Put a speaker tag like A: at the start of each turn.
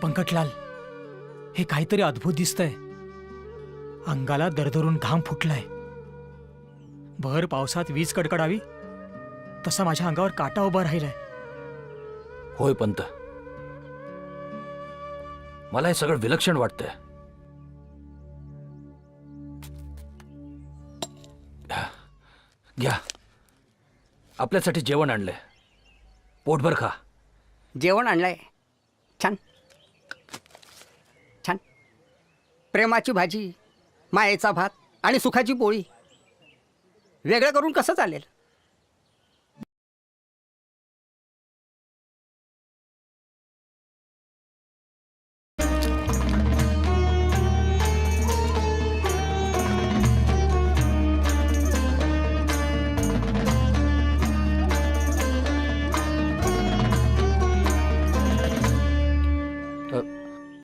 A: पंकटलाल, हे काहीतरी अद्भुत दिसतंय. अंगाला दरदरून घाम फुटलाय. भर पावसात वीज कडकडावी तसा माझ्या अंगावर काटा उभा राहिलाय.
B: होय पंत, मला हे सगळं विलक्षण वाटतंय. घ्या, आपल्यासाठी जेवण आणलंय. पोटभर खा.
C: जेवण आणलंय. छान छान. प्रेमाची भाजी, मायेचा भात आणि सुखाची पोळी. वेगळं करून कसं चालेल?